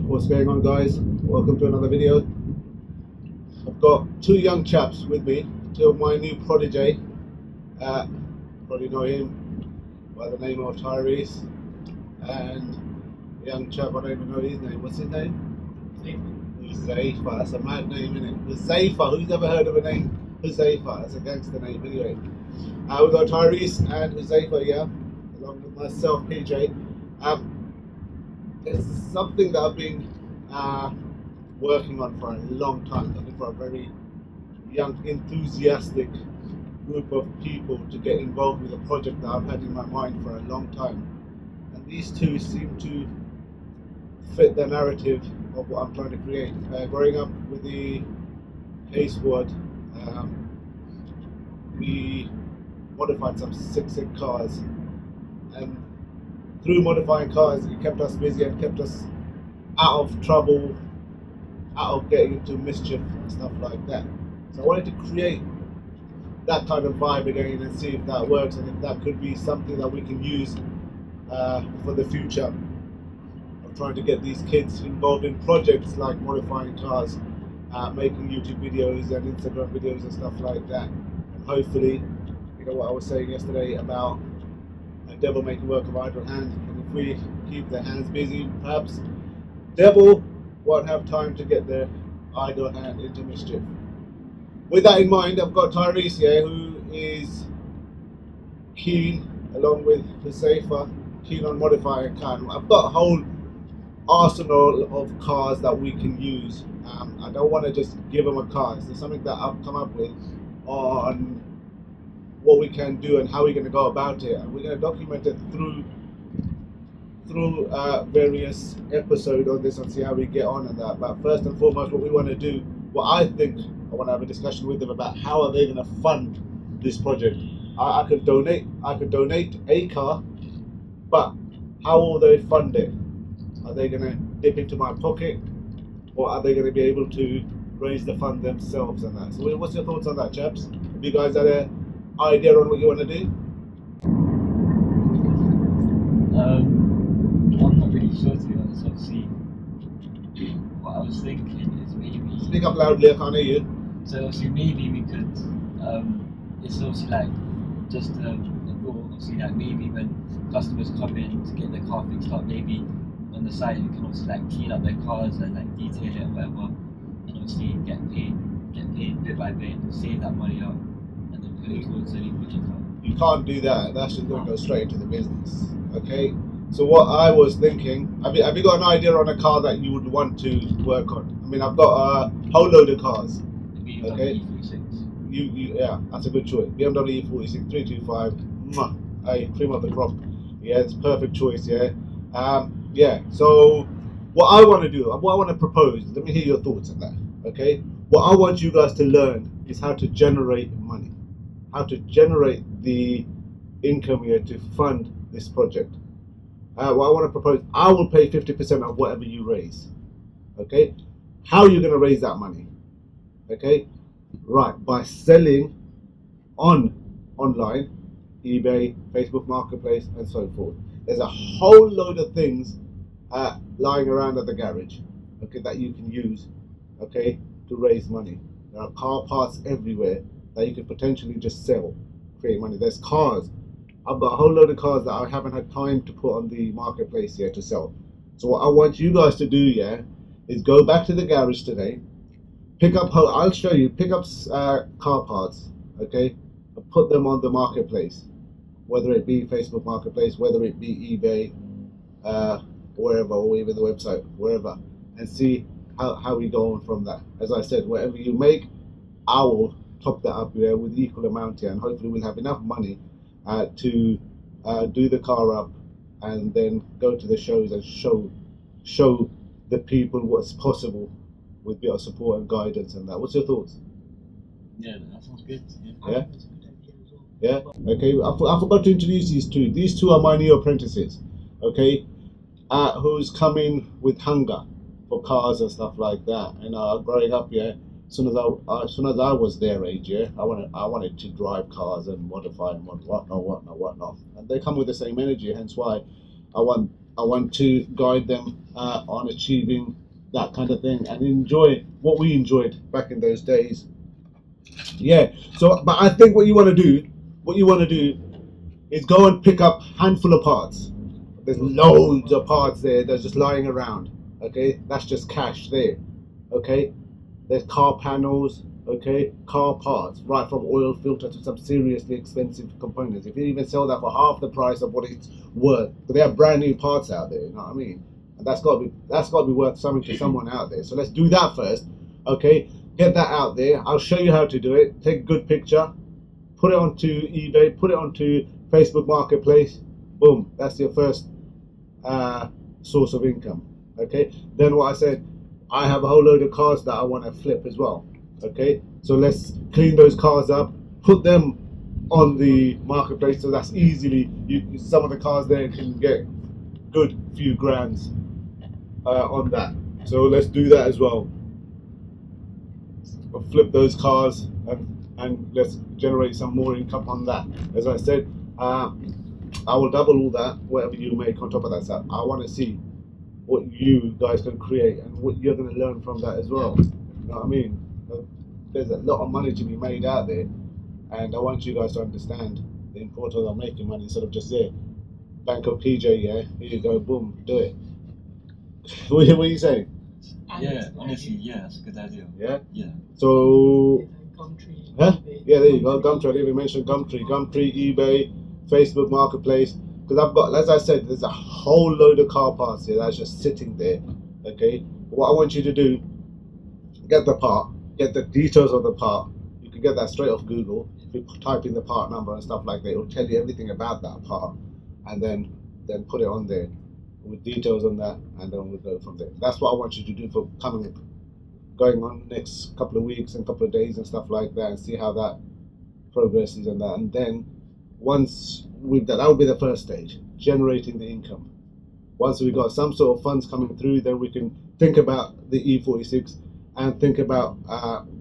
What's going on, guys? Welcome to another video. I've got two young chaps with me, two of my new protege. Probably know him by the name of Tyrese, and a young chap, I don't even know his name. What's his name? Huzaifa. That's a mad name, isn't it? Huzaifa. Who's ever heard of a name Huzaifa? That's a gangster name anyway. We've got Tyrese and Huzaifa, yeah, along with myself, PJ. It's something that I've been working on for a long time, looking for a very young, enthusiastic group of people to get involved with a project that I've had in my mind for a long time. And these two seem to fit the narrative of what I'm trying to create. Growing up with the Hay Squad, we modified some sick cars, and through modifying cars, it kept us busy and kept us out of trouble, out of getting into mischief and stuff like that. So I wanted to create that kind of vibe again and see if that works and if that could be something that we can use for the future. I'm trying to get these kids involved in projects like modifying cars, making YouTube videos and Instagram videos and stuff like that. And hopefully, you know what I was saying yesterday about a devil making work of idle hand, and if we keep their hands busy, perhaps devil won't have time to get their idle hand into mischief. With that in mind, I've got Tyrese here, who is keen, along with Huzaifa, keen on modifying a car. I've got a whole arsenal of cars that we can use. I don't want to just give them a car. It's something that I've come up with on what we can do and how we're going to go about it, and we're going to document it through various episodes on this and see how we get on and that. But first and foremost, what we want to do, what I think, I want to have a discussion with them about how are they going to fund this project. I could donate a car, but how will they fund it? Are they going to dip into my pocket, or are they going to be able to raise the fund themselves and that? So what's your thoughts on that, chaps? Have you guys had an idea on what you want to do? I'm not really sure, to be honest. Obviously, what I was thinking is maybe... Speak up loudly, I can't hear you. So obviously maybe we could, it's obviously like just a thought, obviously like maybe when customers come in to get their car fixed up, maybe on the side we can also like clean up their cars and like detail it and whatever, and obviously get paid bit by bit, save that money up, and then put it towards any budget fund. You can't do that. That's just going to go straight into the business. Okay. So what I was thinking, have you got an idea on a car that you would want to work on? I mean, I've got a whole load of cars. The Okay. E46. Yeah, that's a good choice. BMW E46 325. Hey, cream of the crop. Yeah, it's a perfect choice. Yeah. Yeah. So what I want to do, what I want to propose. Let me hear your thoughts on that. Okay. What I want you guys to learn is how to generate money, how to generate the income here to fund this project. What I want to propose, I will pay 50% of whatever you raise. Okay? How are you going to raise that money? Okay? Right, by selling online, eBay, Facebook Marketplace, and so forth. There's a whole load of things lying around at the garage, okay, that you can use, okay, to raise money. There are car parts everywhere that you could potentially just sell, create money. There's cars. I've got a whole load of cars that I haven't had time to put on the marketplace here to sell. So what I want you guys to do, yeah, is go back to the garage today, pick up, I'll show you, pick up car parts, okay, and put them on the marketplace, whether it be Facebook Marketplace, whether it be eBay, wherever, or even the website, wherever, and see how we go on from that. As I said, whatever you make, I will top that up here with equal amount here, and hopefully we'll have enough money to do the car up and then go to the shows and show the people what's possible with a bit of support and guidance and that. What's your thoughts? Yeah, that sounds good. Yeah? Yeah? Okay, I forgot to introduce these two. These two are my new apprentices, okay, who's coming with hunger for cars and stuff like that. And growing up, yeah, as soon as I was their age, yeah, I wanted to drive cars and modify and whatnot. And they come with the same energy, hence why I want I want to guide them on achieving that kind of thing and enjoy what we enjoyed back in those days. Yeah. So, but I think what you want to do is go and pick up handful of parts. There's loads of parts there that's just lying around. Okay, that's just cash there. Okay, there's car panels. Okay, car parts, right from oil filter to some seriously expensive components. If you even sell that for half the price of what it's worth, but they have brand new parts out there. You know what I mean? And that's got to be worth something to someone out there. So let's do that first. Okay, get that out there. I'll show you how to do it. Take a good picture, put it onto eBay, put it onto Facebook Marketplace. Boom, that's your first source of income. Okay, then what I said, I have a whole load of cars that I want to flip as well. Okay, so let's clean those cars up, put them on the marketplace, so that's easily some of the cars there can get good few grands on that. So let's do that as well. We'll flip those cars and let's generate some more income on that. As I said, I will double all that, whatever you make on top of that stuff. I want to see what you guys can create and what you're going to learn from that as well. You know what I mean? There's a lot of money to be made out there, and I want you guys to understand the importance of making money instead of just there. Bank of PJ, yeah, here you go, boom, do it. What are you saying? Yeah, honestly, yeah, that's a good idea. Yeah? Yeah. So, Gumtree. huh? Yeah, there you go, Gumtree. I didn't even mention Gumtree, eBay, Facebook Marketplace. Because I've got, as I said, there's a whole load of car parts here that's just sitting there. Okay, what I want you to do, get the part, get the details of the part. You can get that straight off Google. If you type in the part number and stuff like that, it'll tell you everything about that part, and then put it on there with details on that, and then we'll go from there. That's what I want you to do for going on next couple of weeks and couple of days and stuff like that, and see how that progresses and that. And then once we've done that, will be the first stage, generating the income. Once we've got some sort of funds coming through, then we can think about the E46 and think about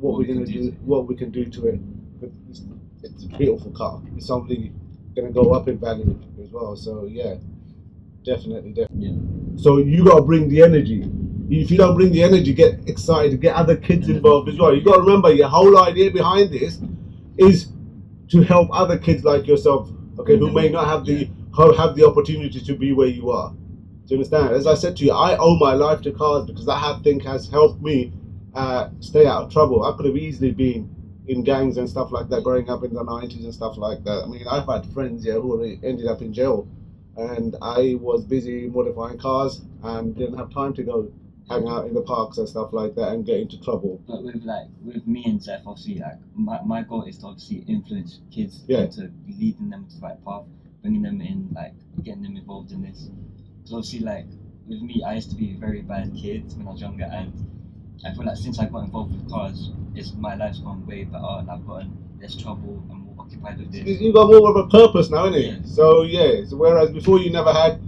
what we're going to do, what we can do to it. It's a beautiful car. It's only going to go up in value as well. So yeah, definitely. Yeah. So you got to bring the energy. If you don't bring the energy, get excited, get other kids involved as well. You got to remember, your whole idea behind this is to help other kids like yourself, okay, who may not have the opportunity to be where you are. Do you understand? As I said to you, I owe my life to cars because that thing has helped me stay out of trouble. I could have easily been in gangs and stuff like that growing up in the 90s and stuff like that. I mean, I've had friends here who ended up in jail, and I was busy modifying cars and didn't have time to go hang out in the parks and stuff like that and get into trouble. But with me and Zeph, obviously, my goal is to obviously influence kids into leading them to the right path, bringing them in, getting them involved in this. Because obviously, with me, I used to be a very bad kid when I was younger, and I feel like since I got involved with cars, my life's gone way better, and I've gotten less trouble and more occupied with this. You got more of a purpose now, innit? Yeah. So yeah. So whereas before you never had,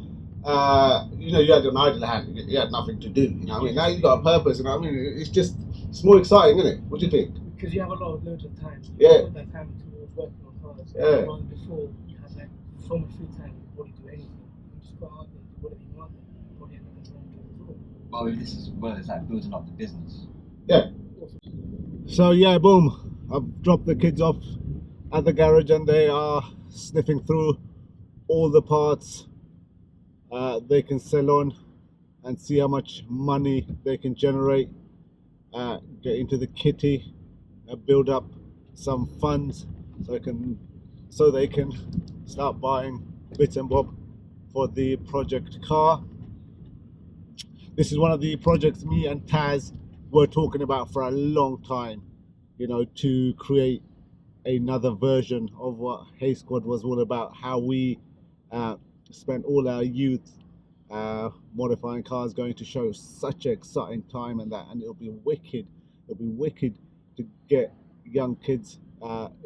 you had an idle hand, you had nothing to do. You know what I mean? Now you got a purpose. You know what I mean? It's more exciting, isn't it? What do you think? Because you have loads of time. Yeah. Put that time towards working on cars. Yeah. While before you had so much free time, you probably do anything. You just go out there, do whatever you want. Probably have nothing wrong with it as well. Well, this is it's like building up the business. Yeah. So yeah, boom. I've dropped the kids off at the garage, and they are sniffing through all the parts they can sell on and see how much money they can generate. Get into the kitty, build up some funds so they can start buying bits and bob for the project car. This is one of the projects me and Taz were talking about for a long time, to create another version of what Hey Squad was all about, how we spent all our youth modifying cars, going to shows. Such an exciting time, and it'll be wicked to get young kids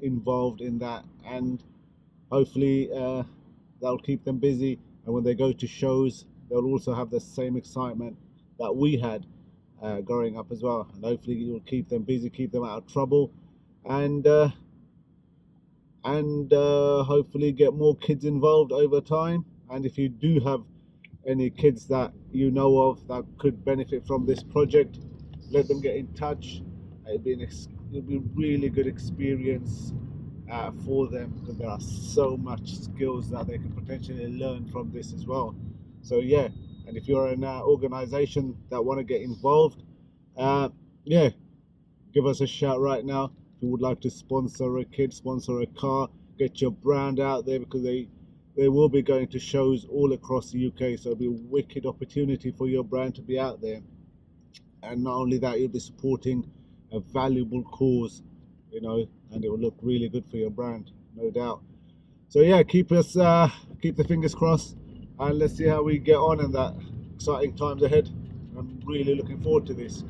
involved in that, and hopefully that'll keep them busy, and when they go to shows they'll also have the same excitement that we had growing up as well, and hopefully you'll keep them busy, keep them out of trouble, and hopefully get more kids involved over time. And if you do have any kids that you know of that could benefit from this project, let them get in touch. It'll be a really good experience for them, because there are so much skills that they can potentially learn from this as well. So yeah, and if you're an organization that want to get involved, yeah, give us a shout right now. If you would like to sponsor a kid, sponsor a car, get your brand out there, because they will be going to shows all across the UK. So it'll be a wicked opportunity for your brand to be out there. And not only that, you'll be supporting a valuable cause, and it will look really good for your brand, no doubt. So yeah, keep the fingers crossed, and let's see how we get on in that exciting times ahead. I'm really looking forward to this.